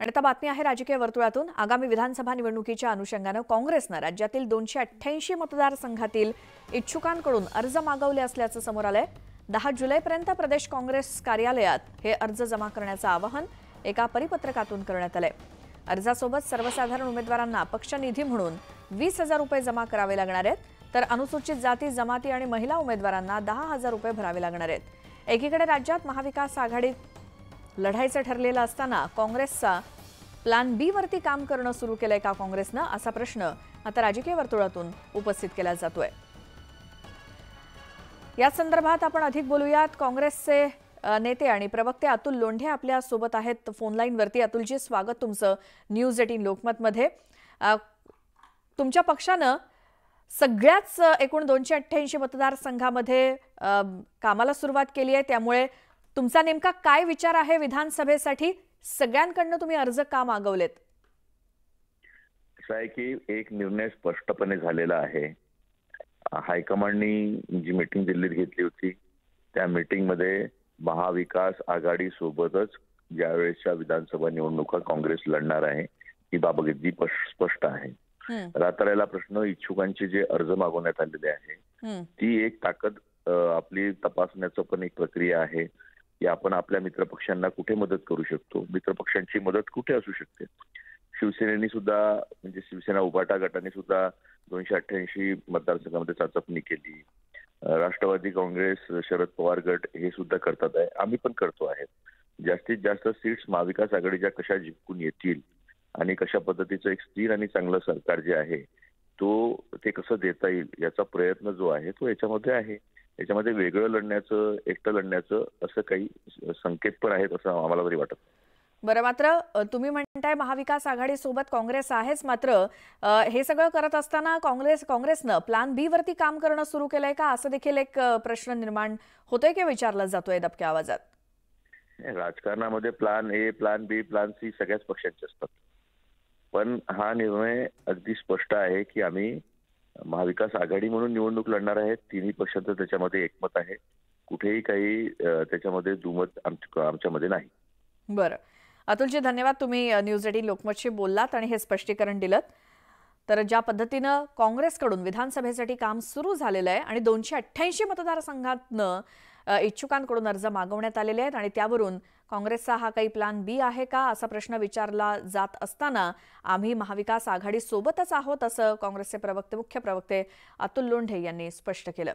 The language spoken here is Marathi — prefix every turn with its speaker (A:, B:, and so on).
A: आणि आता बातमी आहे राजकीय वर्तुळातून। आगामी विधानसभा निवडणुकीच्या अनुषंगाने काँग्रेसने राज्यातील 288 मतदारसंघातील इच्छुकांकडून अर्ज मागवले असल्याचं समोर आलंय। 10 जुलैपर्यंत प्रदेश काँग्रेस कार्यालयात हे अर्ज जमा करण्याचं आवाहन एका परिपत्रकातून करण्यात आलंय। अर्जासोबत सर्वसाधारण उमेदवारांना पक्ष निधी म्हणून 20,000 रुपये जमा करावे लागणार आहेत, तर अनुसूचित जाती जमाती आणि महिला उमेदवारांना 10,000 रुपये भरावे लागणार आहेत। एकीकडे राज्यात महाविकास आघाडीत लढायचं ठरलेलं असताना काँग्रेसचा प्लॅन बी वरती काम करणं सुरू केलंय का काँग्रेसनं, असा प्रश्न आता राजकीय वर्तुळातून उपस्थित केला जातोय। या संदर्भात आपण अधिक बोलूयात। काँग्रेसचे नेते आणि प्रवक्ते अतुल लोंढे आपल्या सोबत आहेत फोन लाईन वरती। अतुलजी, स्वागत तुमचं न्यूज 18 लोकमत मध्ये। तुमच्या पक्षानं सगळ्याच एकूण 288 मतदारसंघामध्ये कामाला सुरुवात केली आहे, त्यामुळे तुमचा नेमका काय विचार आहे विधानसभेसाठी? सगळ्यांकडून तुम्ही अर्ज का मागवलेत?
B: असं आहे की एक निर्णय स्पष्टपणे झालेला आहे। हायकमांडनी जी मीटिंग दिल्लीत घेतली होती त्या मीटिंग मध्ये महाविकास आघाडी सोबतच ज्यावेळेसच्या विधानसभा निवडणुका काँग्रेस लढणार आहे ही बाब अगदी स्पष्ट आहे। रात्रीला प्रश्न इच्छुकांचे जे अर्ज मागवण्यात आलेले आहे ती एक ताकद आपली तपासण्याचं पण एक प्रक्रिया आहे की आपण आपल्या मित्रपक्षांना कुठे मदत करू शकतो, मित्रपक्षांची मदत कुठे असू शकते। शिवसेनेने सुद्धा म्हणजे शिवसेना उभाटा गटाने सुद्धा 288 मतदारसंघामध्ये चाचपणी केली। राष्ट्रवादी काँग्रेस, शरद पवार गट हे सुद्धा करतात आहे, आम्ही पण करतो आहे। जास्तीत जास्त सीट्स महाविकास आघाडीच्या कशा जिंकून येतील आणि कशा पद्धतीचं एक स्थिर आणि चांगलं सरकार जे आहे ते कसं देता येईल याचा प्रयत्न जो आहे तो याच्यामध्ये आहे। याच्यामध्ये वेगळं लढण्याचं, एकटं लढण्याचं असं काही संकेत पण आहेत असं आम्हाला तरी वाटत।
A: बरं, मात्र तुम्ही म्हणताय महाविकास आघाडी सोबत काँग्रेस आहेच, मात्र हे सगळं करत असताना काँग्रेसनं प्लॅन बी वरती काम करणं सुरू केलंय का, असं देखील एक प्रश्न निर्माण होतोय की विचारला जातोय दबक्या आवाजात?
B: राजकारणामध्ये plan A, plan B, plan C सगळ्याच पक्षांचे असतात, पण हा निर्णय अगदी स्पष्ट आहे की आम्ही महाविकास आघाडी म्हणून निवडणूक लढणार आहे। तिन्ही पक्षांचं त्याच्यामध्ये एकमत आहे, कुठेही काही त्याच्यामध्ये दुमत आमच्यामध्ये नाही।
A: बरं अतुलजी, धन्यवाद। तुम्ही न्यूज 18 लोकमतशी बोललात आणि हे स्पष्टीकरण दिलं। तर ज्या पद्धतीनं काँग्रेसकडून विधानसभेसाठी काम सुरू झालेलं आहे आणि 288 मतदारसंघातनं इच्छुकांकडून अर्ज मागवण्यात आलेले आहेत आणि त्यावरून काँग्रेसचा हा काही प्लॅन बी आहे का असा प्रश्न विचारला जात असताना आम्ही महाविकास आघाडी सोबतच आहोत असं काँग्रेसचे मुख्य प्रवक्ते अतुल लोंढे यांनी स्पष्ट केलं।